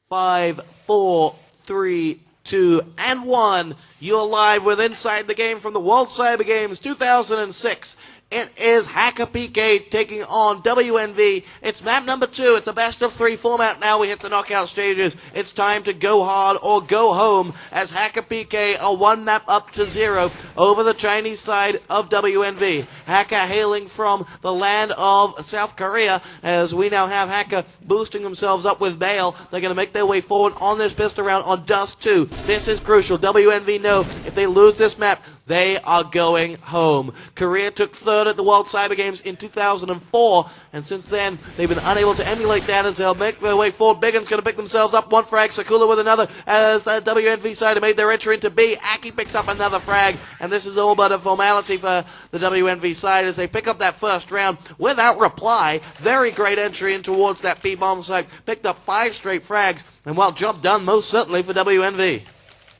5, 4, 3, 2, and 1. You're live with Inside the Game from the World Cyber Games 2006. It is Hackerpk taking on WNV. It's map number 2. It's a best-of-3 format. Now we hit the knockout stages. It's time to go hard or go home as Hackerpk are 1 map up to 0 over the Chinese side of WNV. Hacker hailing from the land of South Korea, as we now have Hacker boosting themselves up with Bale. They're going to make their way forward on this pistol round on Dust 2. This is crucial. WNV know if they lose this map, they are going home. Korea took 3rd at the World Cyber Games in 2004, and since then, they've been unable to emulate that as they'll make their way forward. Biggin's going to pick themselves up 1 frag, Sakula with another, as the WNV side have made their entry into B. Aki picks up another frag, and this is all but a formality for the WNV side as they pick up that first round without reply. Very great entry in towards that B-bomb site. Picked up 5 straight frags, and well, job done most certainly for WNV.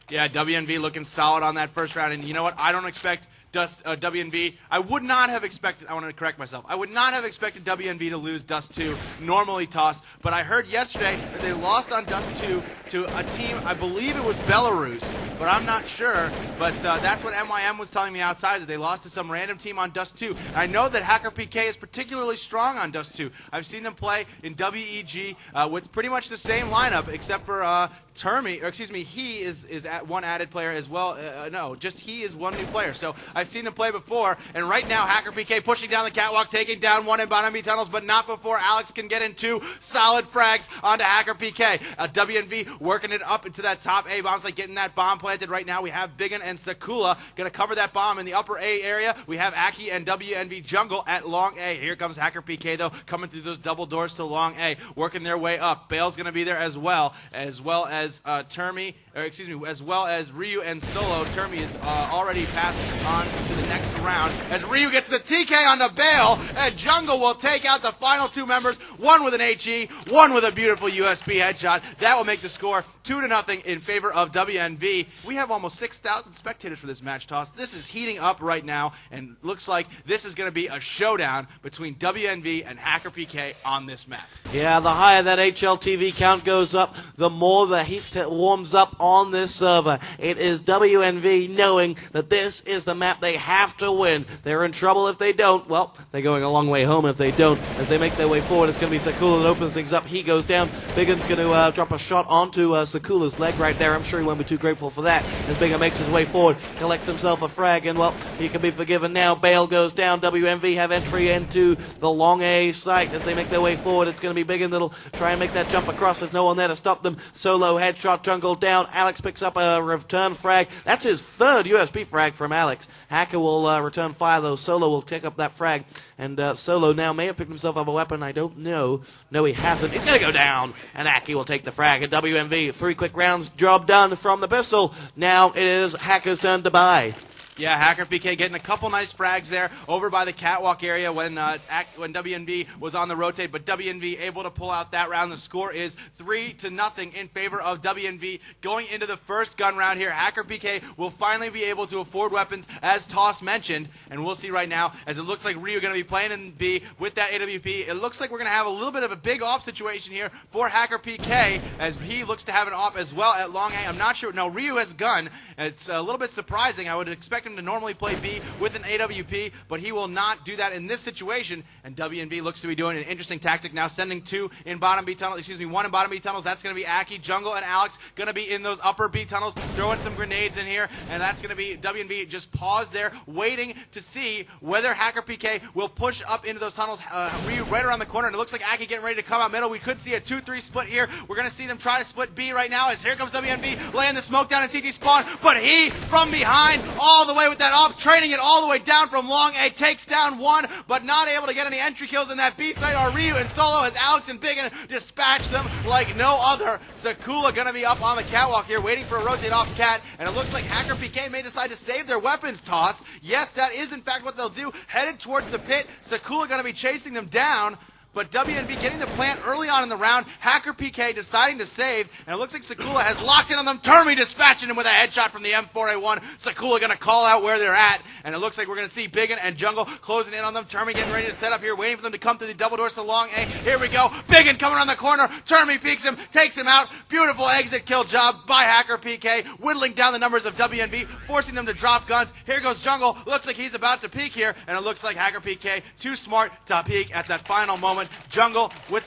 Yeah, WNV looking solid on that first round. And you know what? I don't expect WNV. I would not have expected, I want to correct myself, I would not have expected WNV to lose Dust 2, normally tossed. But I heard yesterday that they lost on Dust 2 to a team, I believe it was Belarus, but I'm not sure. But that's what MYM was telling me outside, that they lost to some random team on Dust 2. And I know that Hackerpk is particularly strong on Dust 2. I've seen them play in WEG with pretty much the same lineup, except for Termi, or excuse me, he is at 1 added player as well. No, just he is 1 new player. So I've seen them play before, and right now Hackerpk pushing down the catwalk, taking down 1 in bottom B tunnels, but not before Alex can get in 2 solid frags onto Hackerpk. WNV working it up into that top A bomb site, getting that bomb planted. Right now we have Biggin and Sakula going to cover that bomb in the upper A area. We have Aki and WNV Jungle at long A. Here comes Hackerpk though, coming through those double doors to long A, working their way up. Bale's going to be there as well as Termi, or excuse me, as well as Ryu and Solo. Termi is already passed on to the next round as Ryu gets the TK on the Bale, and Jungle will take out the final 2 members, 1 with an HE, 1 with a beautiful USB headshot. That will make the score 2-0 in favor of WNV. We have almost 6,000 spectators for this match toss. This is heating up right now, and looks like this is going to be a showdown between WNV and Hackerpk on this map. Yeah, the higher that HLTV count goes up, the more the heat warms up on this server. It is WNV knowing that this is the map they have to win. They're in trouble if they don't. Well, they're going a long way home if they don't. As they make their way forward, it's going to be Sakula that opens things up. He goes down. Biggin's going to drop a shot onto Sakula's leg right there. I'm sure he won't be too grateful for that as Biggin makes his way forward, collects himself a frag, and well, he can be forgiven now. Bale goes down. WNV have entry into the long A site as they make their way forward. It's going to be Biggin that'll try and make that jump across. There's no one there to stop them. Solo headshot, Jungle down. Alex picks up a return frag. That's his 3rd USB frag from Alex. Hacker will return fire though. Solo will take up that frag, and Solo now may have picked himself up a weapon. I don't know. No, he hasn't. He's going to go down, and Aki will take the frag. And WNV, 3 quick rounds, job done from the pistol. Now it is Hacker's turn to buy. Yeah, Hackerpk getting a couple nice frags there over by the catwalk area when WNV was on the rotate, but WNV able to pull out that round. The score is 3-0 in favor of WNV. Going into the first gun round here, Hackerpk will finally be able to afford weapons, as Toss mentioned, and we'll see right now, as it looks like Ryu going to be playing in B with that AWP. It looks like we're going to have a little bit of a big off situation here for Hackerpk, as he looks to have an op as well at long A. I'm not sure. No, Ryu has gun. It's a little bit surprising. I would expect him to normally play B with an AWP, but he will not do that in this situation, and WNV looks to be doing an interesting tactic now, sending 2 in bottom B tunnels, excuse me, 1 in bottom B tunnels. That's going to be Aki, Jungle, and Alex going to be in those upper B tunnels, throwing some grenades in here, and that's going to be WNV just paused there, waiting to see whether Hackerpk will push up into those tunnels. Ryu right around the corner, and it looks like Aki getting ready to come out middle. We could see a 2-3 split here. We're going to see them try to split B right now, as here comes WNV laying the smoke down in CT spawn, but he, from behind, all the way with that up, training it all the way down from long A, takes down 1, but not able to get any entry kills in that B site are Ryu and Solo, as Alex and Biggin dispatch them like no other. Sakula gonna be up on the catwalk here, waiting for a rotate off cat, and it looks like Hackerpk may decide to save their weapons toss. Yes, that is in fact what they'll do. Headed towards the pit, Sakula gonna be chasing them down, but WNB getting the plant early on in the round. Hackerpk deciding to save, and it looks like Sakula has locked in on them. Termi dispatching him with a headshot from the M4A1. Sakula going to call out where they're at, and it looks like we're going to see Biggin and Jungle closing in on them. Termi getting ready to set up here, waiting for them to come through the double doors to long A. Here we go. Biggin coming around the corner. Termi peeks him, takes him out. Beautiful exit kill job by Hackerpk, whittling down the numbers of WNB, forcing them to drop guns. Here goes Jungle. Looks like he's about to peek here, and it looks like Hackerpk too smart to peek at that final moment. Jungle with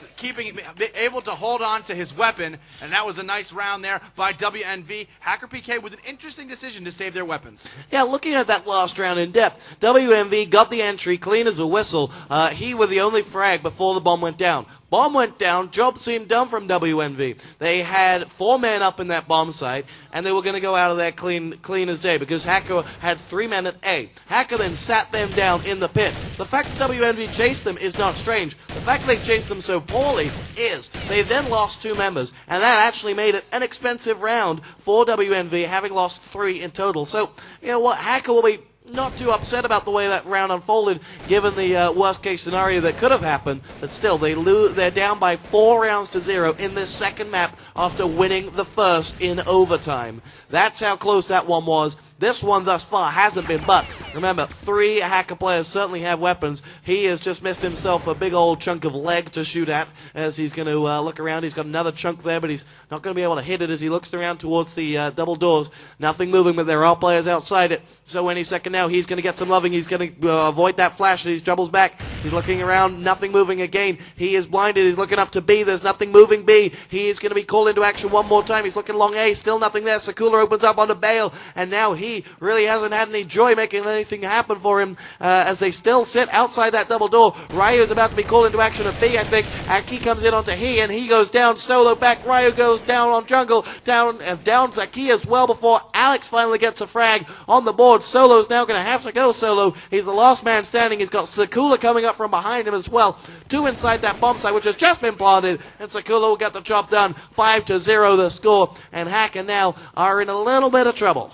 able to hold on to his weapon, and that was a nice round there by WNV. Hackerpk with an interesting decision to save their weapons. Yeah, looking at that last round in depth, WMV got the entry clean as a whistle. He was the only frag before the bomb went down. Bomb went down, job seemed done from WNV. They had 4 men up in that bomb site, and they were going to go out of there clean as day because Hacker had 3 men at A. Hacker then sat them down in the pit. The fact that WNV chased them is not strange. The fact that they chased them so poorly is. They then lost 2 members, and that actually made it an expensive round for WNV, having lost 3 in total. So, you know what, Hacker will be not too upset about the way that round unfolded, given the worst-case scenario that could have happened. But still, they're down by 4 rounds to 0 in this second map after winning the first in overtime. That's how close that one was. This one thus far hasn't been, but remember, 3 Hacker players certainly have weapons. He has just missed himself a big old chunk of leg to shoot at as he's going to look around. He's got another chunk there, but he's not going to be able to hit it as he looks around towards the double doors. Nothing moving, but there are players outside it. So any second now, he's going to get some loving. He's going to avoid that flash as he doubles back. He's looking around, nothing moving again. He is blinded. He's looking up to B. There's nothing moving B. He is going to be called into action one more time. He's looking long A. Still nothing there. Sakula opens up onto Bale, and now he really hasn't had any joy making anything happen for him as they still sit outside that double door. Ryu is about to be called into action at B, I think. Aki comes in onto he, and he goes down. Solo back. Ryu goes down on Jungle. Down Zaki as well before Alex finally gets a frag on the board. Solo's now going to have to go solo. He's the last man standing. He's got Sakula coming up from behind him as well. 2 inside that bomb site, which has just been planted, and Sakula will get the job done. 5-0 the score, and Hacker now are in a little bit of trouble.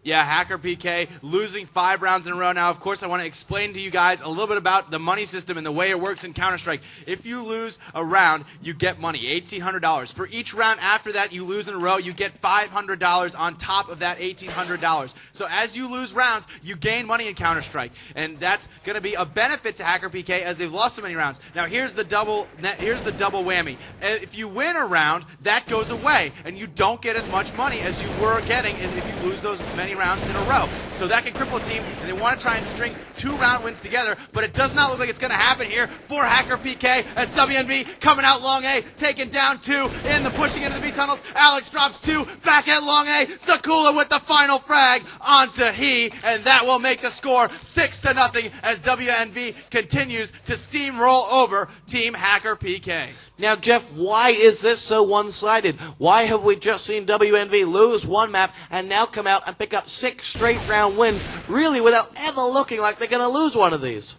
Yeah, Hackerpk losing 5 rounds in a row. Now, of course, I want to explain to you guys a little bit about the money system and the way it works in Counter-Strike. If you lose a round, you get money, $1,800. For each round after that you lose in a row, you get $500 on top of that $1,800. So as you lose rounds, you gain money in Counter-Strike, and that's going to be a benefit to Hackerpk as they've lost so many rounds. Now, here's the double whammy. If you win a round, that goes away, and you don't get as much money as you were getting if you lose those many rounds in a row. So that can cripple a team, and they want to try and string 2 round wins together, but it does not look like it's going to happen here for Hackerpk as WNV coming out long A, taking down 2 in the pushing into the B tunnels. Alex drops 2 back at long A. Sakula with the final frag onto he, and that will make the score 6-0 as WNV continues to steamroll over Team Hackerpk. Now, Jeff, why is this so one-sided? Why have we just seen WNV lose 1 map and now come out and pick up 6 straight round wins, really without ever looking like they're going to lose one of these?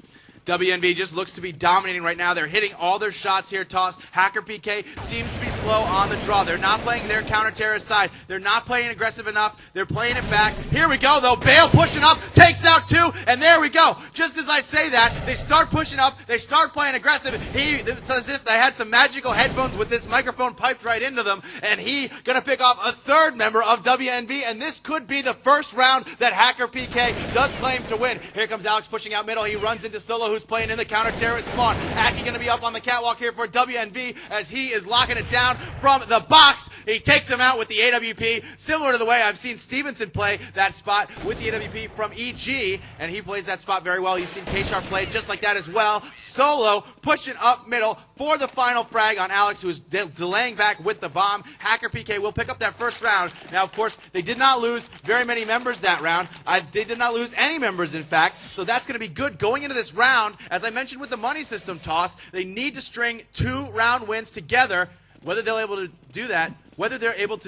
WNB just looks to be dominating right now. They're hitting all their shots here, Toss. Hackerpk seems to be slow on the draw. They're not playing their counter-terrorist side. They're not playing aggressive enough. They're playing it back. Here we go, though. Bale pushing up, takes out 2, and there we go. Just as I say that, they start pushing up. They start playing aggressive. It's as if they had some magical headphones with this microphone piped right into them, and he gonna pick off a 3rd member of WNB, and this could be the first round that Hackerpk does claim to win. Here comes Alex pushing out middle. He runs into Solo, who's playing in the counter-terrorist spawn. Aki going to be up on the catwalk here for WNV as he is locking it down from the box. He takes him out with the AWP, similar to the way I've seen Stevenson play that spot with the AWP from EG, and he plays that spot very well. You've seen K-Sharp play just like that as well. Solo pushing up middle for the final frag on Alex, who is delaying back with the bomb. Hackerpk will pick up that first round. Now, of course, they did not lose very many members that round. They did not lose any members, in fact, so that's going to be good going into this round. As I mentioned with the money system, Toss, they need to string 2 round wins together. Whether they're able to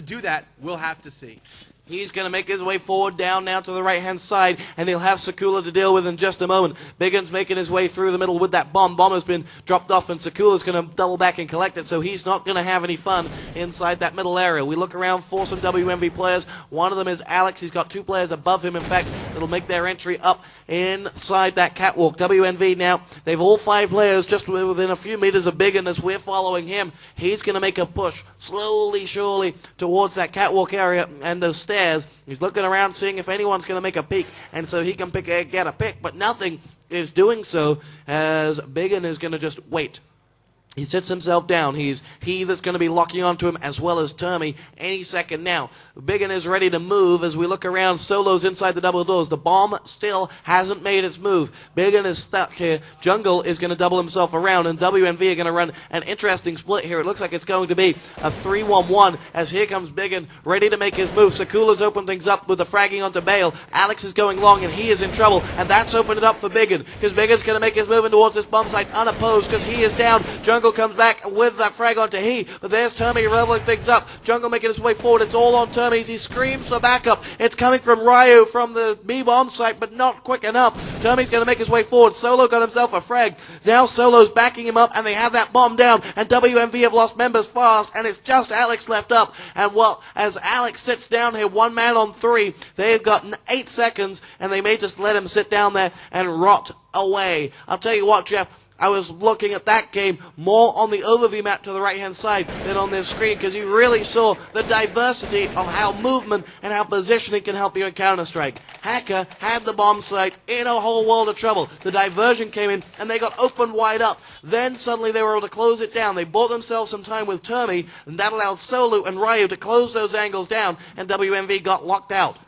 do that, we'll have to see. He's going to make his way forward down now to the right-hand side, and he'll have Sakula to deal with in just a moment. Biggin's making his way through the middle with that bomb. Bomb has been dropped off, and Sakula's going to double back and collect it, so he's not going to have any fun inside that middle area. We look around for some WMV players. One of them is Alex. He's got two players above him, in fact, that'll make their entry up inside that catwalk. WMV now, they've all 5 players just within a few meters of Biggin as we're following him. He's going to make a push slowly, surely, towards that catwalk area and those stairs. He's looking around, seeing if anyone's going to make a peek, and so he can get a pick, but nothing is doing so, as Biggin is going to just wait. He sits himself down. He's he that's going to be locking onto him, as well as Termy any second now. Biggin is ready to move as we look around. Solo's inside the double doors. The bomb still hasn't made its move. Biggin is stuck here. Jungle is going to double himself around, and WMV are going to run an interesting split here. It looks like it's going to be a 3-1-1 as here comes Biggin ready to make his move. Sakula's opened things up with the fragging onto Bale. Alex is going long, and he is in trouble, and that's opened it up for Biggin, because Biggin's going to make his move in towards this bomb site unopposed because he is down. Jungle comes back with that frag onto he, but there's Termy leveling things up. Jungle making his way forward. It's all on Termy. He screams for backup. It's coming from Ryu from the B bomb site, but not quick enough. Termy's going to make his way forward. Solo got himself a frag. Now Solo's backing him up, and they have that bomb down, and WMV have lost members fast, and it's just Alex left up. And well, as Alex sits down here, 1 man on 3, they've got 8 seconds, and they may just let him sit down there and rot away. I'll tell you what, Jeff, I was looking at that game more on the overview map to the right-hand side than on this screen, because you really saw the diversity of how movement and how positioning can help you in Counter-Strike. Hacker had the bomb site in a whole world of trouble. The diversion came in, and they got opened wide up. Then suddenly they were able to close it down. They bought themselves some time with Termy, and that allowed Solu and Ryu to close those angles down, and WMV got locked out.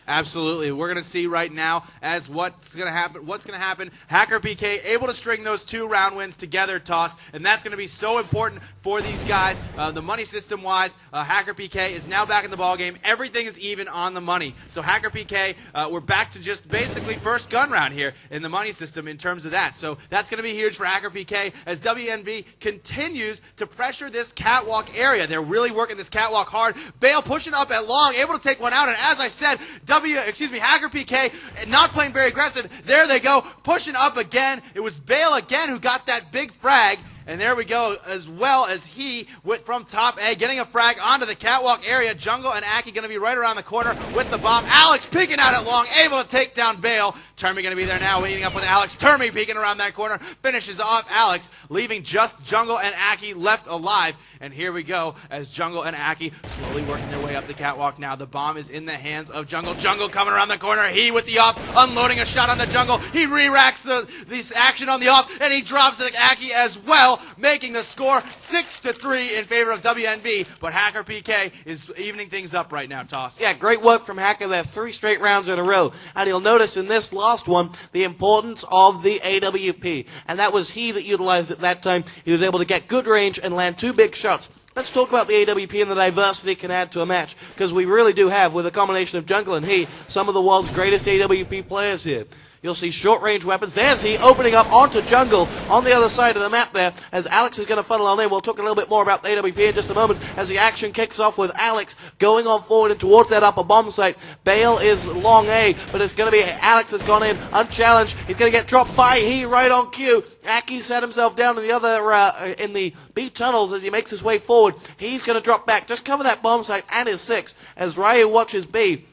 Absolutely. We're going to see right now as what's going to happen. Hackerpk able to string those 2 round wins together, Toss, and that's going to be so important for these guys. The money system-wise, Hackerpk is now back in the ballgame. Everything is even on the money. So Hackerpk, we're back to just basically first gun round here in the money system in terms of that. So that's going to be huge for Hackerpk as WNV continues to pressure this catwalk area. They're really working this catwalk hard. Bale pushing up at long, able to take one out, and as I said, Hackerpk not playing very aggressive. There they go, pushing up again. It was Bale again who got that big frag. And there we go, as well as he went from top A, getting a frag onto the catwalk area. Jungle and Aki going to be right around the corner with the bomb. Alex peeking out at long, able to take down Bale. Termy going to be there now, waiting up with Alex. Termy peeking around that corner, finishes off Alex, leaving just Jungle and Aki left alive. And here we go, as Jungle and Aki slowly working their way up the catwalk now. The bomb is in the hands of Jungle. Jungle coming around the corner, he with the off, unloading a shot on the Jungle. He re-racks this action on the off, and he drops the Aki as well, making the score 6-3 in favor of WNB. But Hackerpk is evening things up right now, Toss. Yeah, great work from Hacker there. 3 straight rounds in a row. And you'll notice in this last one, the importance of the AWP. And that was he that utilized it that time. He was able to get good range and land 2 big shots. Let's talk about the AWP and the diversity it can add to a match, because we really do have, with a combination of Jungle and he, some of the world's greatest AWP players here. You'll see short-range weapons. There's he opening up onto Jungle on the other side of the map there, as Alex is going to funnel on in. We'll talk a little bit more about the AWP in just a moment, as the action kicks off with Alex going on forward and towards that upper bomb site. Bale is long A, but it's going to be Alex that's gone in unchallenged. He's going to get dropped by he right on cue. Aki set himself down in the other in the B tunnels as he makes his way forward. He's going to drop back. Just cover that bomb site and his 6 as Ryu watches B.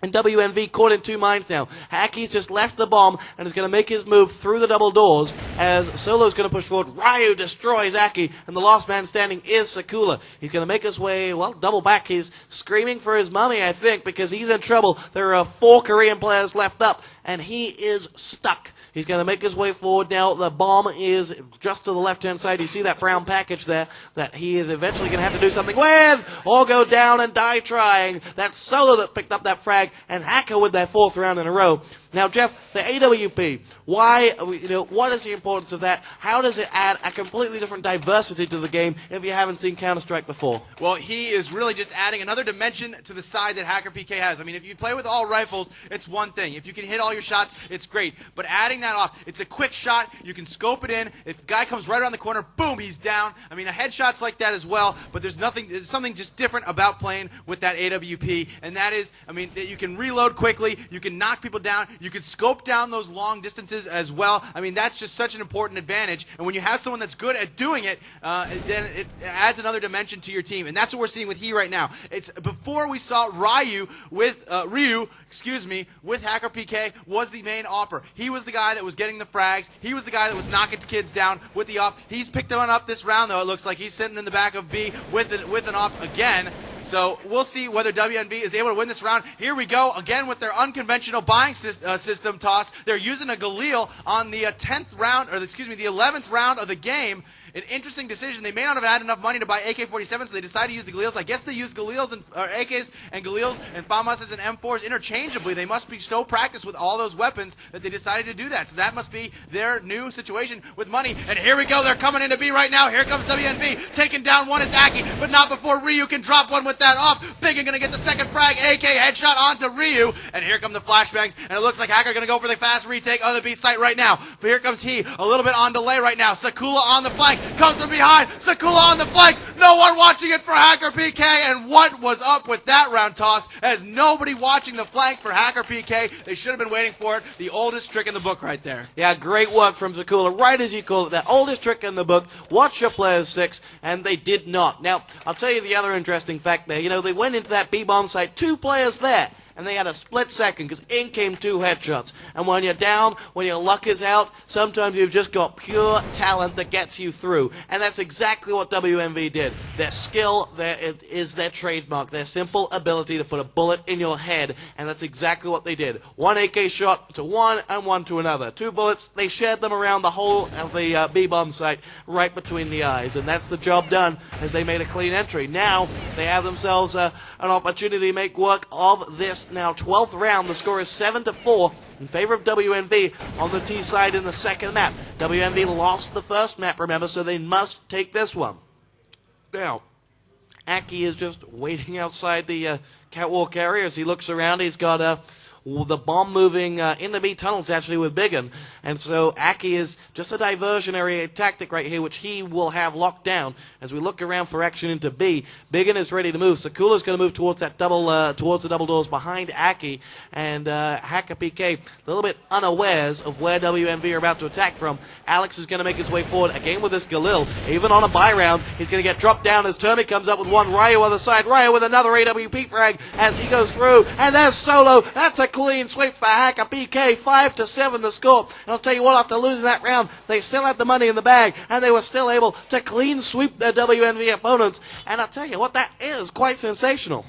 And WMV caught in 2 minds now. Haki's just left the bomb and is going to make his move through the double doors as Solo's going to push forward. Ryu destroys Aki, and the last man standing is Sakula. He's going to make his way, well, double back. He's screaming for his mommy, I think, because he's in trouble. There are 4 Korean players left up, and he is stuck. He's going to make his way forward now. The bomb is just to the left-hand side. You see that brown package there that he is eventually going to have to do something with, or go down and die trying. That's Solo that picked up that frag, and Hacker with their 4th round in a row. Now, Jeff, the AWP, why, what is the importance of that? How does it add a completely different diversity to the game if you haven't seen Counter-Strike before? Well, he is really just adding another dimension to the side that Hackerpk has. I mean, if you play with all rifles, it's one thing. If you can hit all your shots, it's great. But adding that off, it's a quick shot. You can scope it in. If the guy comes right around the corner, boom, he's down. I mean, a headshot's like that as well. But there's something just different about playing with that AWP, and that is, I mean, that you can reload quickly. You can knock people down. You can scope down those long distances as well. I mean, that's just such an important advantage. And when you have someone that's good at doing it, then it adds another dimension to your team. And that's what we're seeing with he right now. It's before we saw Ryu with Hackerpk was the main opper. He was the guy that was getting the frags. He was the guy that was knocking kids down with the op. He's picked one up this round, though. It looks like he's sitting in the back of B with an op again. So we'll see whether WNB is able to win this round. Here we go again with their unconventional buying system toss. They're using a Galil on the 11th round of the game. An interesting decision. They may not have had enough money to buy AK-47, so they decided to use the Galils. I guess they use Galils and AKs and Galils and FAMASs and M4s interchangeably. They must be so practiced with all those weapons that they decided to do that. So that must be their new situation with money. And here we go. They're coming into B right now. Here comes WNB. Taking down one is Aki, but not before Ryu can drop one with that off. Biggin going to get the second frag. AK headshot onto Ryu. And here come the flashbangs. And it looks like Hacker going to go for the fast retake of the B site right now. But here comes he. A little bit on delay right now. Sakula on the flank. Comes from behind. Sakula on the flank. No one watching it for Hackerpk. And what was up with that round toss? As nobody watching the flank for Hackerpk. They should have been waiting for it. The oldest trick in the book right there. Yeah, great work from Sakula. Right as you call it, that oldest trick in the book. Watch your players 6, and they did not. Now, I'll tell you the other interesting fact there. They went into that B-bomb site, 2 players there. And they had a split second because in came 2 headshots. And when you're down, when your luck is out, sometimes you've just got pure talent that gets you through. And that's exactly what WMV did. Their skill is their trademark, their simple ability to put a bullet in your head. And that's exactly what they did. 1 AK shot to one and one to another. 2 bullets, they shared them around the whole of the B-bomb site right between the eyes. And that's the job done as they made a clean entry. Now they have themselves an opportunity to make work of this now 12th round. The score is 7-4 in favor of WNV on the T side in the second map. WNV lost the first map, remember, so they must take this one. Now, Aki is just waiting outside the catwalk area as he looks around. He's got the bomb moving in the B tunnels actually with Biggin. And so Aki is just a diversionary tactic right here, which he will have locked down as we look around for action into B. Biggin is ready to move. Sakula's going to move towards that towards the double doors behind Aki, and Hackerpk a little bit unawares of where WMV are about to attack from. Alex is going to make his way forward again with this Galil. Even on a buy round, he's going to get dropped down as Termi comes up with one. Ryu on the side. Ryu with another AWP frag as he goes through, and there's Solo. That's a clean sweep for Hackerpk. 5-7 the score. And I'll tell you what, after losing that round, they still had the money in the bag, and they were still able to clean sweep their WNV opponents. And I'll tell you what, that is quite sensational.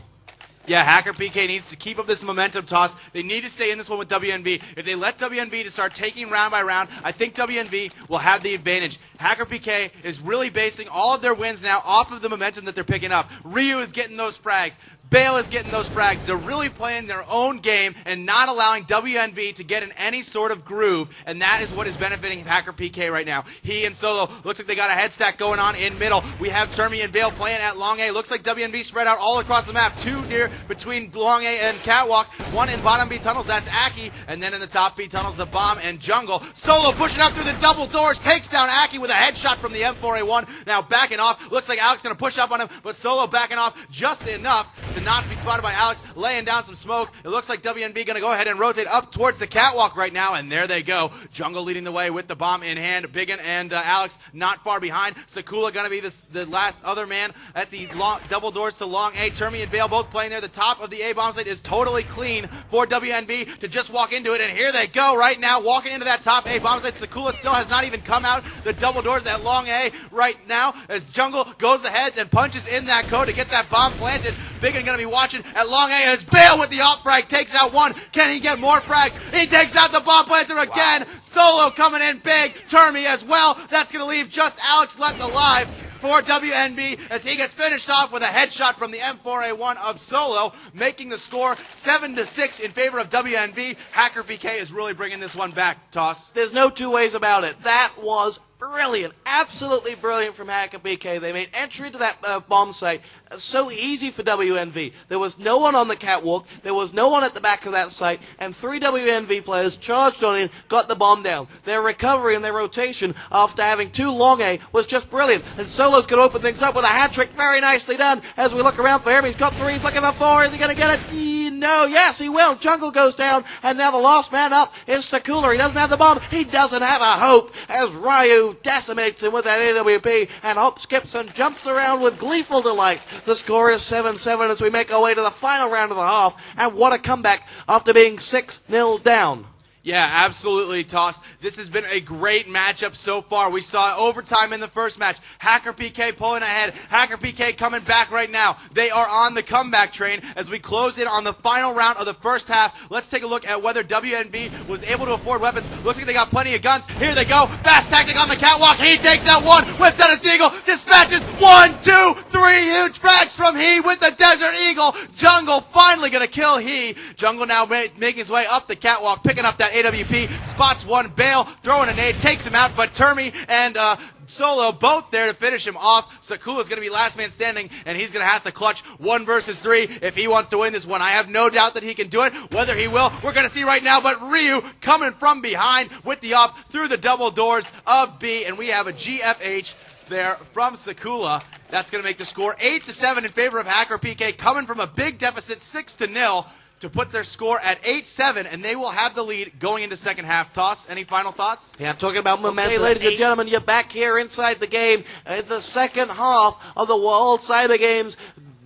Yeah, Hackerpk needs to keep up this momentum toss. They need to stay in this one with WNV. If they let WNV to start taking round by round, I think WNV will have the advantage. Hackerpk is really basing all of their wins now off of the momentum that they're picking up. Ryu is getting those frags. Bale is getting those frags. They're really playing their own game and not allowing WNV to get in any sort of groove, and that is what is benefiting Hackerpk right now. He and Solo, looks like they got a head stack going on in middle. We have Termi and Bale playing at Long A. Looks like WNV spread out all across the map. 2 near between Long A and Catwalk. 1 in bottom B tunnels, that's Aki, and then in the top B tunnels, the Bomb and Jungle. Solo pushing up through the double doors, takes down Aki with a headshot from the M4A1. Now backing off. Looks like Alex going to push up on him, but Solo backing off just enough to not be spotted by Alex, laying down some smoke. It looks like WNB going to go ahead and rotate up towards the catwalk right now, and there they go. Jungle leading the way with the bomb in hand. Biggin and Alex not far behind. Sakula going to be the last other man at the double doors to Long A. Termi and Bale both playing there. The top of the A bomb site is totally clean for WNB to just walk into it, and here they go right now, walking into that top A bomb site. Sakula still has not even come out the double doors at Long A right now as Jungle goes ahead and punches in that code to get that bomb planted. Biggin going to be watching at Long A as Bale with the op frag takes out one. Can he get more frags? He takes out the bomb planter again. Wow. Solo coming in big. Termi as well. That's going to leave just Alex left alive. for WNB as he gets finished off with a headshot from the M4A1 of Solo, making the score 7-6 in favor of WNB. Hackerpk is really bringing this one back, Toss. There's no two ways about it. That was brilliant, absolutely brilliant from Hackerpk. They made entry to that bomb site so easy for WNV. There was no one on the catwalk, there was no one at the back of that site, and 3 WNV players charged on in, got the bomb down. Their recovery and their rotation after having 2 long A was just brilliant, and Solo's going to open things up with a hat trick. Very nicely done. As we look around for him, he's got 3, he's looking for 4. Is he going to get it? No, yes, he will. Jungle goes down, and now the last man up is Sakula. He doesn't have the bomb. He doesn't have a hope as Ryu decimates him with that AWP, and Hop skips and jumps around with gleeful delight. The score is 7-7 as we make our way to the final round of the half, and what a comeback after being 6-0 down. Yeah, absolutely, Toss. This has been a great matchup so far. We saw overtime in the first match. Hackerpk pulling ahead. Hackerpk coming back right now. They are on the comeback train as we close in on the final round of the first half. Let's take a look at whether WNB was able to afford weapons. Looks like they got plenty of guns. Here they go. Fast tactic on the catwalk. He takes out one. Whips out a Seagull. Dispatches 1, 2, 3 huge frags from He with the Desert Eagle. Jungle finally going to kill He. Jungle now making his way up the catwalk, picking up that AWP, spots one, Bale, throwing a nade, takes him out, but Termi and Solo both there to finish him off. Sakula's going to be last man standing, and he's going to have to clutch 1 versus 3 if he wants to win this one. I have no doubt that he can do it. Whether he will, we're going to see right now, but Ryu coming from behind with the up through the double doors of B, and we have a GFH there from Sakula. That's going to make the score 8-7 in favor of Hackerpk, coming from a big deficit 6-0. To put their score at 8-7, and they will have the lead going into second half. Toss, any final thoughts? Yeah, I'm talking about momentum. Okay, ladies and gentlemen, you're back here inside the game in the second half of the World Cyber Games.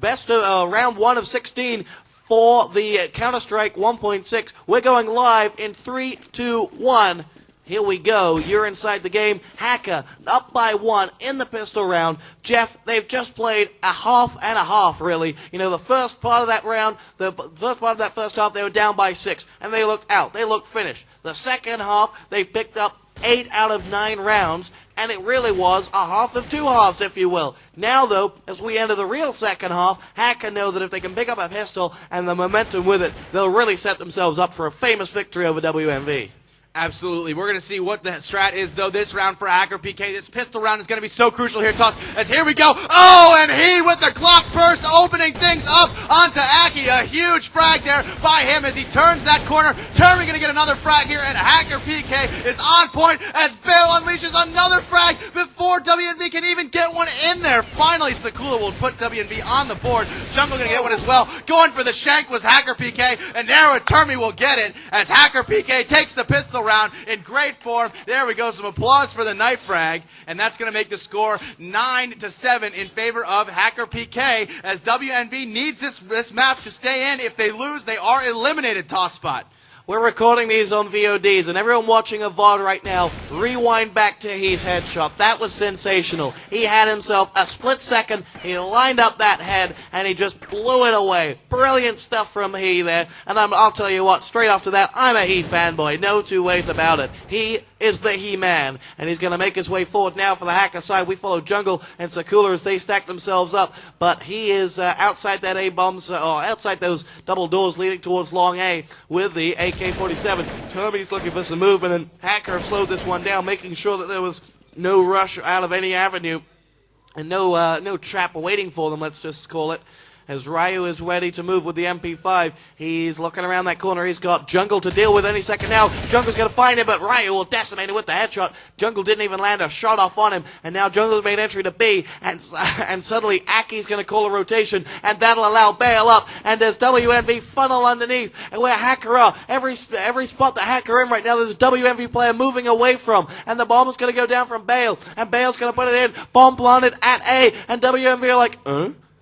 Best of round 1 of 16 for the Counter-Strike 1.6. We're going live in 3, 2, 1. Here we go. You're inside the game. Hacker up by 1 in the pistol round. Jeff, they've just played a half and a half, really. You know, the first part of that round, the first part of that first half, they were down by 6, and they looked out. They looked finished. The second half, they picked up 8 out of 9 rounds, and it really was a half of 2 halves, if you will. Now, though, as we enter the real second half, Hacker know that if they can pick up a pistol and the momentum with it, they'll really set themselves up for a famous victory over WMV. Absolutely. We're going to see what the strat is, though, this round for Hackerpk. This pistol round is going to be so crucial here, Toss, as here we go. Oh, and He with the clock burst, opening things up onto Aki. A huge frag there by him as he turns that corner. Termi going to get another frag here, and Hackerpk is on point as Bale unleashes another frag before WNV can even get one in there. Finally, Sakula will put WNV on the board. Jungle going to get one as well. Going for the shank was Hackerpk, and now Termi will get it as Hackerpk takes the pistol round in great form. There we go. Some applause for the knife frag, and that's going to make the score 9-7 in favor of Hackerpk as WNV needs this map to stay in. If they lose, they are eliminated. Toss spot. We're recording these on VODs, and everyone watching a VOD right now, rewind back to his headshot. That was sensational. He had himself a split second, he lined up that head, and he just blew it away. Brilliant stuff from He there, and I'll tell you what, straight after that, I'm a He fanboy. No two ways about it. He is the He-Man, and he's going to make his way forward now for the Hacker side. We follow Jungle and Sakula as they stack themselves up, but he is outside that A-bombs, or outside those double doors leading towards long A with the AK-47. Termi's looking for some movement, and Hacker have slowed this one down, making sure that there was no rush out of any avenue, and no trap waiting for them, let's just call it. As Ryu is ready to move with the MP5, he's looking around that corner. He's got Jungle to deal with any second now. Jungle's going to find him, but Ryu will decimate him with the headshot. Jungle didn't even land a shot off on him, and now Jungle's made entry to B, and suddenly Aki's going to call a rotation, and that'll allow Bale up, and there's WNV funnel underneath, and where Hacker are. Every spot that Hacker in right now, there's a WNV player moving away from, and the bomb is going to go down from Bale, and Bale's going to put it in. Bomb planted at A, and WNV are like,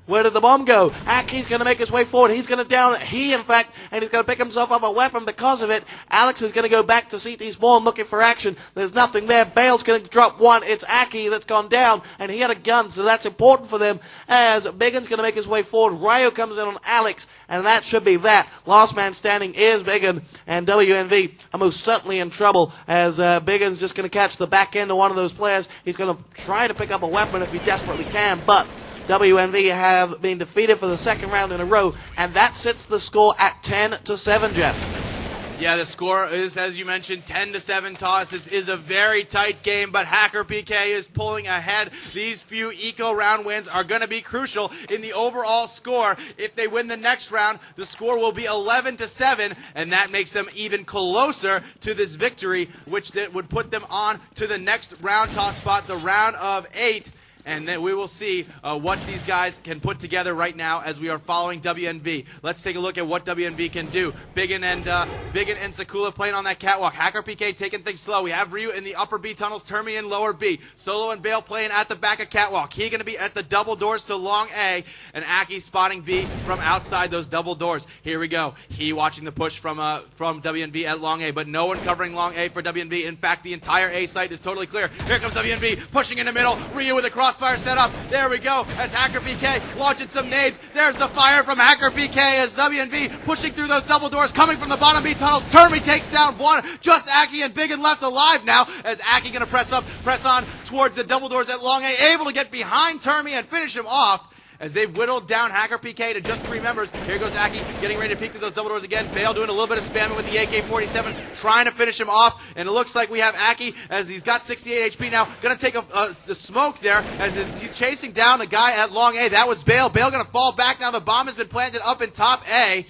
Where did the bomb go? Aki's going to make his way forward. He's going to down he, in fact, and he's going to pick himself up a weapon because of it. Alex is going to go back to CT spawn looking for action. There's nothing there. Bale's going to drop one. It's Aki that's gone down, and he had a gun, so that's important for them. As Biggins going to make his way forward, Ryo comes in on Alex, and that should be that. Last man standing is Biggin, and WNV are most certainly in trouble as Biggins just going to catch the back end of one of those players. He's going to try to pick up a weapon if he desperately can, but WNV have been defeated for the second round in a row, and that sets the score at 10-7, Jeff. Yeah, the score is, as you mentioned, 10-7 toss. This is a very tight game, but Hackerpk is pulling ahead. These few eco round wins are going to be crucial in the overall score. If they win the next round, the score will be 11-7, and that makes them even closer to this victory, which would put them on to the next round toss spot, the round of 8. And then we will see what these guys can put together right now as we are following WNV. Let's take a look at what WNV can do. Biggin and Sakula playing on that catwalk. Hackerpk taking things slow. We have Ryu in the upper B tunnels, Termi in lower B. Solo and Bale playing at the back of catwalk. He going to be at the double doors to long A, and Aki spotting B from outside those double doors. Here we go. He watching the push from WNV at long A, but no one covering long A for WNV. In fact, the entire A site is totally clear. Here comes WNV pushing in the middle. Ryu with a crossfire set up. There we go as Hackerpk launching some nades. There's the fire from Hackerpk as WNV pushing through those double doors, coming from the bottom B tunnels. Termi takes down one. Just Aki and Biggin left alive now as Aki going to press on towards the double doors at long A, able to get behind Termi and finish him off. As they've whittled down Hackerpk to just 3 members. Here goes Aki, getting ready to peek through those double doors again. Bale doing a little bit of spamming with the AK-47, trying to finish him off. And it looks like we have Aki, as he's got 68 HP now, going to take the smoke there as he's chasing down a guy at long A. That was Bale. Bale going to fall back now. The bomb has been planted up in top A.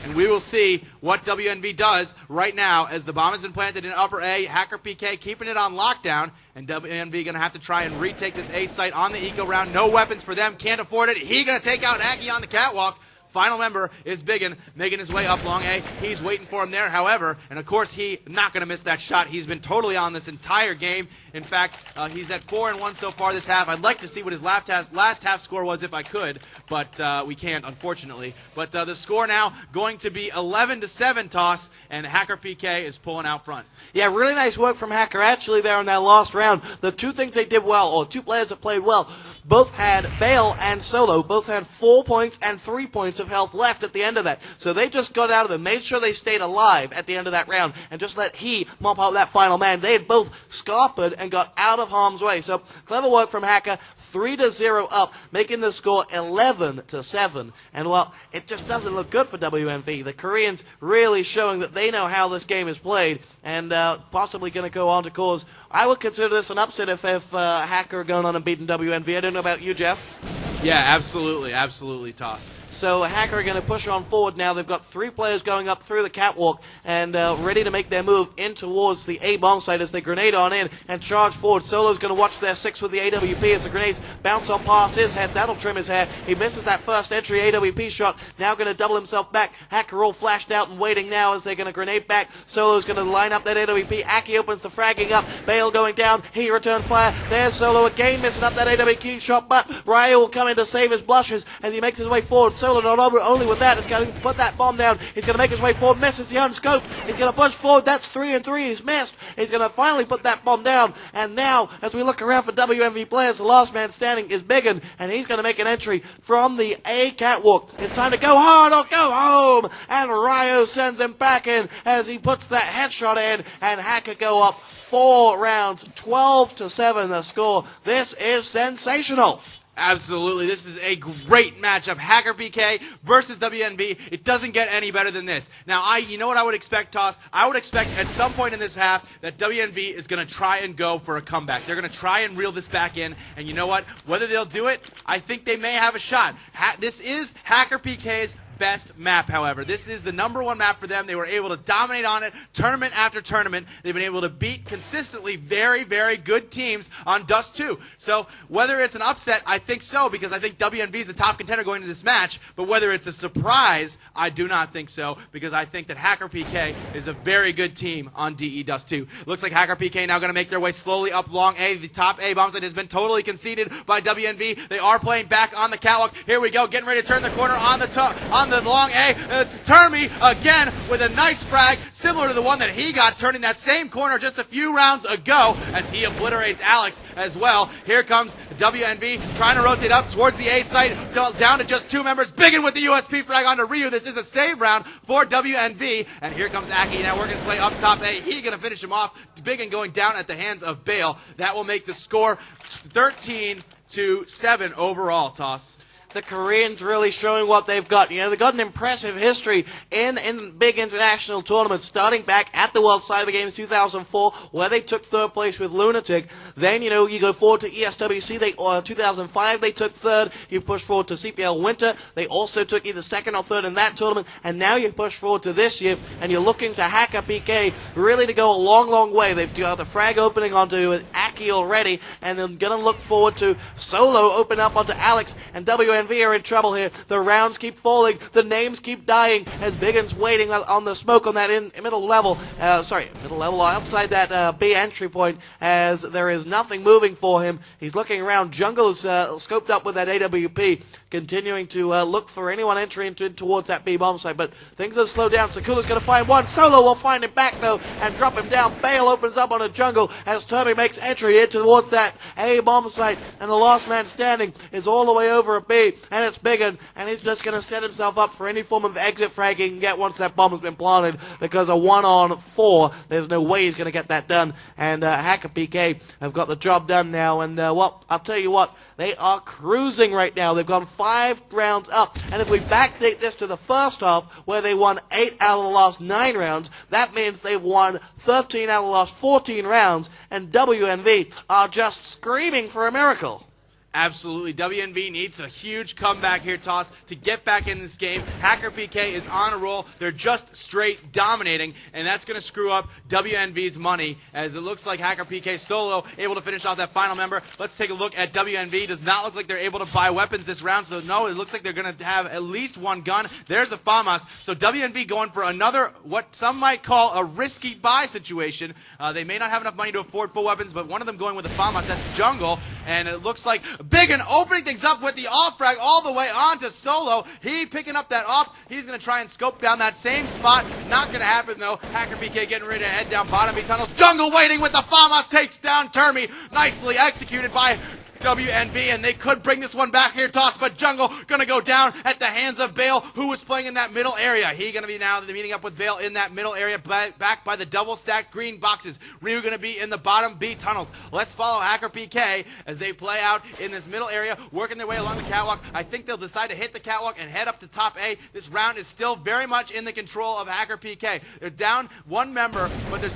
And we will see what WNV does right now as the bomb has been planted in upper A. Hackerpk keeping it on lockdown. And WNV going to have to try and retake this A site on the eco round. No weapons for them. Can't afford it. He going to take out Aki on the catwalk. Final member is Biggin, making his way up long A. He's waiting for him there, however, and of course he not going to miss that shot. He's been totally on this entire game. In fact, he's at 4-1 so far this half. I'd like to see what his last half score was if I could, but we can't, unfortunately. But the score now going to be 11-7 toss, and Hackerpk is pulling out front. Yeah, really nice work from Hacker actually there in that last round. The two things they did well, or two players that played well, both had Bale and Solo, both had 4 points and 3 points of health left at the end of that. So they just got out of them, made sure they stayed alive at the end of that round, and just let he mop out that final man. They had both scarpered and got out of harm's way. So clever work from Hacker, 3-0 up, making the score 11-7. And well, it just doesn't look good for WNV. The Koreans really showing that they know how this game is played, and possibly going to go on to cause, I would consider this an upset if Hacker going on and beating WNV. I don't know about you, Jeff. Yeah, absolutely, Toss. So Hacker are going to push on forward now. They've got 3 players going up through the catwalk and ready to make their move in towards the A-bomb site as they grenade on in and charge forward. Solo's going to watch their 6 with the AWP as the grenades bounce on past his head. That'll trim his hair. He misses that first entry AWP shot. Now going to double himself back. Hacker all flashed out and waiting now as they're going to grenade back. Solo's going to line up that AWP. Aki opens the fragging up. Bale going down. He returns fire. There's Solo again missing up that AWP shot, but Ryo will come in to save his blushes as he makes his way forward. Solo not only with that, he's going to put that bomb down. He's going to make his way forward, misses the unscoped. He's going to push forward. That's 3 and 3. He's missed. He's going to finally put that bomb down. And now, as we look around for WMV players, the last man standing is Biggin, and he's going to make an entry from the A catwalk. It's time to go hard or go home. And Ryo sends him back in as he puts that headshot in, and Hacker go up 4 rounds, 12-7 the score. This is sensational. Absolutely. This is a great matchup. Hackerpk versus WNV. It doesn't get any better than this. Now, you know what I would expect, Toss? I would expect at some point in this half that WNV is going to try and go for a comeback. They're going to try and reel this back in. And you know what? Whether they'll do it, I think they may have a shot. This is Hackerpk's best map, however. This is the #1 map for them. They were able to dominate on it tournament after tournament. They've been able to beat consistently very, very good teams on Dust 2. So whether it's an upset, I think so, because I think WNV is the top contender going into this match. But whether it's a surprise, I do not think so, because I think that Hackerpk is a very good team on DE Dust 2. Looks like Hackerpk now going to make their way slowly up long A. The top A bomb site has been totally conceded by WNV. They are playing back on the catwalk. Here we go, getting ready to turn the corner on the long A. It's Termy again with a nice frag, similar to the one that he got, turning that same corner just a few rounds ago as he obliterates Alex as well. Here comes WNV trying to rotate up towards the A site, down to just 2 members. Biggin with the USP frag onto Ryu. This is a save round for WNV. And here comes Aki now working his way up top A. He's going to finish him off. Biggin going down at the hands of Bale. That will make the score 13-7 overall, Toss. The Koreans really showing what they've got. You know, they've got an impressive history in big international tournaments, starting back at the World Cyber Games 2004, where they took 3rd place with Lunatic. Then, you know, you go forward to ESWC, 2005, they took 3rd. You push forward to CPL Winter. They also took either 2nd or 3rd in that tournament. And now you push forward to this year, and you're looking to Hackerpk really to go a long, long way. They've got the frag opening onto Aki already, and they're going to look forward to Solo open up onto Alex, and WNV are in trouble here. The rounds keep falling. The names keep dying as Biggin's waiting on the smoke on that middle level. Outside that B entry point, as there is nothing moving for him. He's looking around. Jungle is scoped up with that AWP, continuing to look for anyone entering towards that B bomb site. But things have slowed down. Sakula's going to find one. Solo will find him back, though, and drop him down. Bale opens up on a Jungle as Turby makes entry in towards that A bomb site. And the last man standing is all the way over a B. And it's Biggin, and he's just going to set himself up for any form of exit frag he can get once that bomb has been planted, because a 1-on-4, there's no way he's going to get that done. And Hackerpk have got the job done now, and well, I'll tell you what, they are cruising right now. They've gone 5 rounds up, and if we backdate this to the first half, where they won 8 out of the last 9 rounds, that means they've won 13 out of the last 14 rounds, and WNV are just screaming for a miracle. Absolutely. WNV needs a huge comeback here, Toss, to get back in this game. Hackerpk is on a roll. They're just straight dominating, and that's going to screw up WNV's money, as it looks like Hackerpk Solo able to finish off that final member. Let's take a look at WNV. Does not look like they're able to buy weapons this round, so no, it looks like they're going to have at least 1 gun. There's a FAMAS. So WNV going for another, what some might call a risky buy situation. They may not have enough money to afford full weapons, but one of them going with a FAMAS. That's Jungle, and it looks like Biggin opening things up with the off frag all the way on to Solo. He picking up that off. He's going to try and scope down that same spot. Not going to happen, though. Hackerpk getting ready to head down bottom B tunnels. Jungle waiting with the FAMAS, takes down Termy. Nicely executed by WNV, and they could bring this one back here, Toss, but Jungle gonna go down at the hands of Bale, who was playing in that middle area. He gonna be now meeting up with Bale in that middle area, back by the double stacked green boxes. Ryu gonna be in the bottom B tunnels. Let's follow Hackerpk as they play out in this middle area, working their way along the catwalk. I think they'll decide to hit the catwalk and head up to top A. This round is still very much in the control of Hackerpk. They're down 1 member, but they're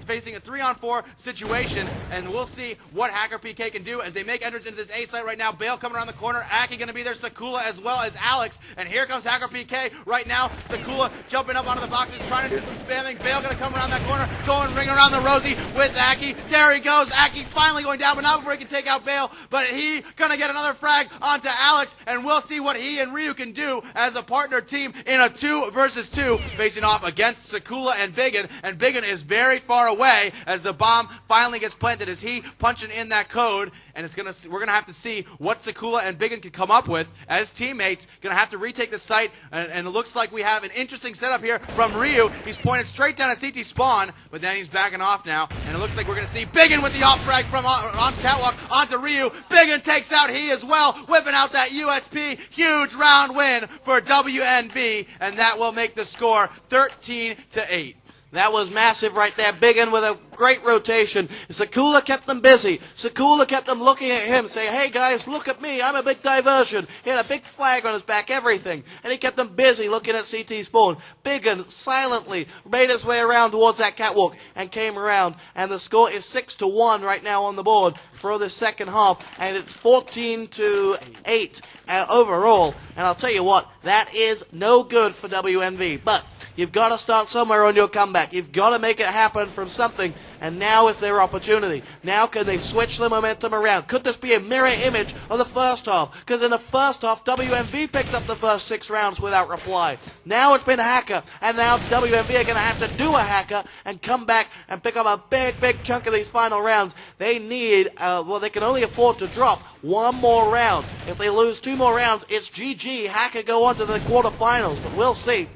facing a 3-on-4 situation, and we'll see what Hackerpk can do as they make into this A site right now. Bale coming around the corner. Aki going to be there. Sakula as well as Alex. And here comes Hackerpk right now. Sakula jumping up onto the boxes, trying to do some spamming. Bale going to come around that corner, going ring around the Rosie with Aki. There he goes. Aki finally going down, but not before he can take out Bale. But he going to get another frag onto Alex, and we'll see what he and Ryu can do as a partner team in a 2 versus 2, facing off against Sakula and Biggin. And Biggin is very far away as the bomb finally gets planted as he punching in that code. And we're gonna have to see what Sakula and Biggin can come up with as teammates. Gonna have to retake the site, and it looks like we have an interesting setup here from Ryu. He's pointed straight down at CT spawn, but then he's backing off now, and it looks like we're gonna see Biggin with the off frag from on catwalk onto Ryu. Biggin takes out he as well, whipping out that USP. Huge round win for WNB, and that will make the score 13-8. That was massive right there. Biggin with a great rotation. Sakula kept them busy. Sakula kept them looking at him, saying, hey guys, look at me, I'm a big diversion. He had a big flag on his back, everything. And he kept them busy looking at CT Spawn. Biggin silently made his way around towards that catwalk and came around. And the score is 6-1 right now on the board for the second half. And it's 14-8 overall. And I'll tell you what, that is no good for WNV. But you've got to start somewhere on your comeback. You've got to make it happen from something, and now is their opportunity. Now can they switch the momentum around? Could this be a mirror image of the first half? Because in the first half, WMV picked up the first 6 rounds without reply. Now it's been Hacker, and now WMV are going to have to do a Hacker and come back and pick up a big, big chunk of these final rounds. They need, they can only afford to drop one more round. If they lose 2 more rounds, it's GG. Hacker go on to the quarterfinals, but we'll see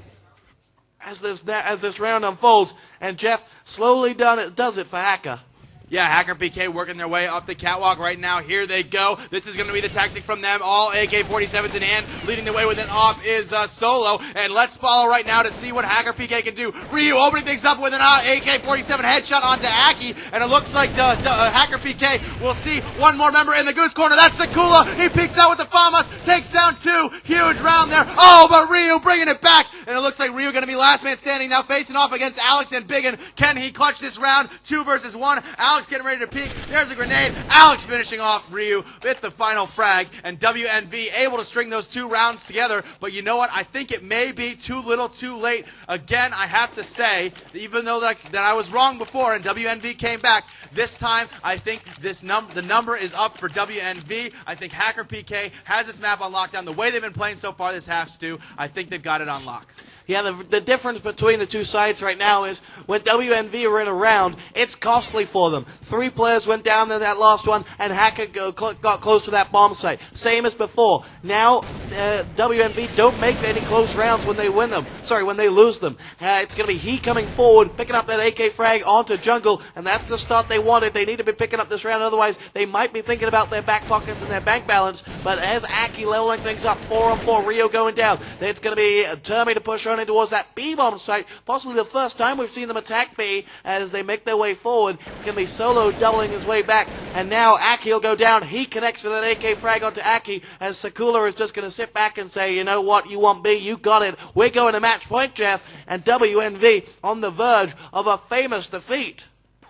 as this round unfolds. And Jeff slowly does it for Hacker. Yeah, Hackerpk working their way up the catwalk right now. Here they go. This is going to be the tactic from them. All AK-47s in hand. Leading the way with an off is Solo. And let's follow right now to see what Hackerpk can do. Ryu opening things up with an AK-47 headshot onto Aki. And it looks like Hackerpk will see one more member in the goose corner. That's Sakula. He peeks out with the FAMAS. Takes down 2. Huge round there. Oh, but Ryu bringing it back. And it looks like Ryu going to be last man standing now, facing off against Alex and Biggin. Can he clutch this round? 2 versus 1. Alex getting ready to peek. There's a grenade. Alex finishing off Ryu with the final frag. And WNV able to string those 2 rounds together. But you know what? I think it may be too little too late. Again, I have to say, even though that I was wrong before and WNV came back, this time I think the number is up for WNV. I think Hackerpk has this map on lockdown. The way they've been playing so far this half, Stu, I think they've got it on lock. Yeah, the difference between the two sides right now is when WNV are in a round, it's costly for them. 3 players went down in that last one, and Hacker got close to that bomb site. Same as before. Now, WNV don't make any close rounds when they win them. Sorry, when they lose them. It's going to be he coming forward, picking up that AK frag onto jungle, and that's the start they wanted. They need to be picking up this round, otherwise they might be thinking about their back pockets and their bank balance. But as Aki leveling things up, 4-on-4, Rio going down, it's going to be Termy to push on in towards that B-bomb site. Possibly the first time we've seen them attack B as they make their way forward. It's going to be Solo doubling his way back. And now Aki will go down. He connects with an AK frag onto Aki as Sakula is just going to sit back and say, you know what, you want B, you got it. We're going to match point, Jeff. And WNV on the verge of a famous defeat.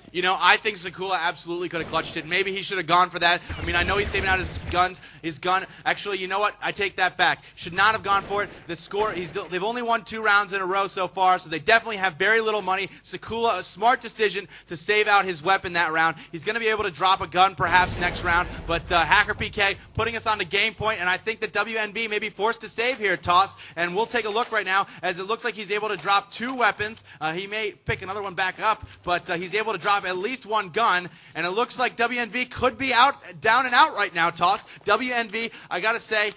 You know, I think Sakula absolutely could have clutched it. Maybe he should have gone for that. I mean, I know he's saving out his gun. Actually, you know what? I take that back. Should not have gone for it. The score, they've only won 2 rounds in a row so far, so they definitely have very little money. Sakula, a smart decision to save out his weapon that round. He's going to be able to drop a gun perhaps next round, but Hackerpk putting us on to game point, and I think that WNB may be forced to save here, Toss, and we'll take a look right now as it looks like he's able to drop 2 weapons. He may pick another one back up, but he's able to drop at least 1 gun, and it looks like WNV could be down and out right now, Toss. WNV, I gotta say,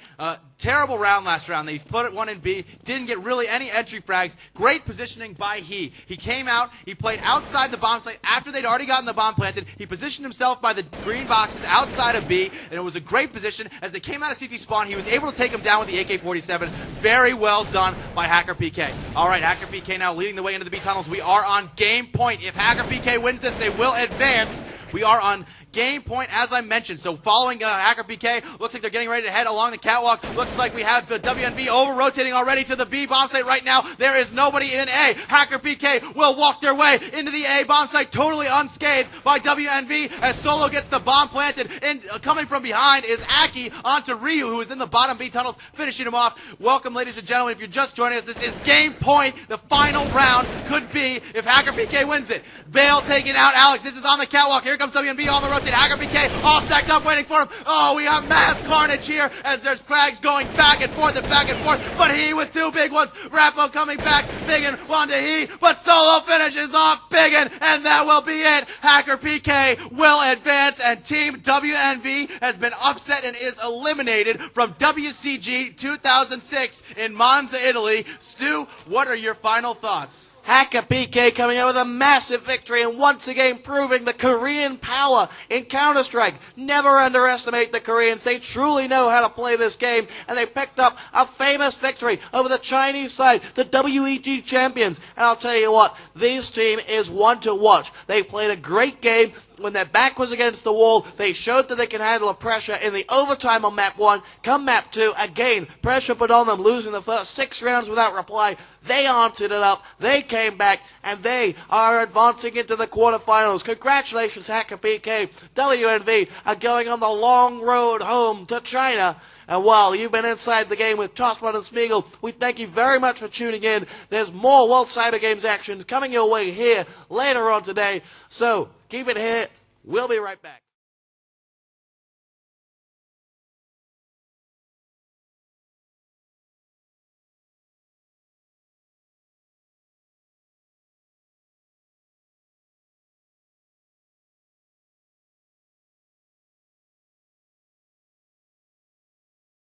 terrible round last round. They put it 1 in B, didn't get really any entry frags. Great positioning by He. He came out, he played outside the bomb site after they'd already gotten the bomb planted. He positioned himself by the green boxes outside of B, and it was a great position. As they came out of CT spawn, he was able to take him down with the AK-47. Very well done by Hackerpk. All right, Hackerpk now leading the way into the B tunnels. We are on game point. If Hackerpk wins this, they will advance. We are on game point, as I mentioned. So following Hackerpk, looks like they're getting ready to head along the catwalk. Looks like we have the WNV over-rotating already to the B bomb site right now. There is nobody in A. Hackerpk will walk their way into the A bomb site, totally unscathed by WNV as Solo gets the bomb planted. And coming from behind is Aki onto Ryu, who is in the bottom B tunnels, finishing him off. Welcome, ladies and gentlemen. If you're just joining us, this is game point. The final round could be if Hackerpk wins it. Bale taking out Alex. This is on the catwalk. Here comes WNV on the road. Hackerpk all stacked up waiting for him. Oh, we have mass carnage here as there's flags going back and forth and back and forth. But He with 2 big ones. Rappo coming back. Biggin onto He. But Solo finishes off Biggin. And that will be it. Hackerpk will advance. And Team WNV has been upset and is eliminated from WCG 2006 in Monza, Italy. Stu, what are your final thoughts? Hackerpk coming out with a massive victory and once again proving the Korean power in Counter-Strike. Never underestimate the Koreans. They truly know how to play this game, and they picked up a famous victory over the Chinese side, the WEG champions. And I'll tell you what, this team is one to watch. They played a great game. When their back was against the wall, they showed that they can handle the pressure in the overtime on map 1. Come map 2, again, pressure put on them, losing the first 6 rounds without reply. They answered it up, they came back, and they are advancing into the quarterfinals. Congratulations, Hackerpk. WNV are going on the long road home to China. And while you've been inside the game with Tossman and Smeagol, we thank you very much for tuning in. There's more World Cyber Games actions coming your way here later on today. So keep it here. We'll be right back.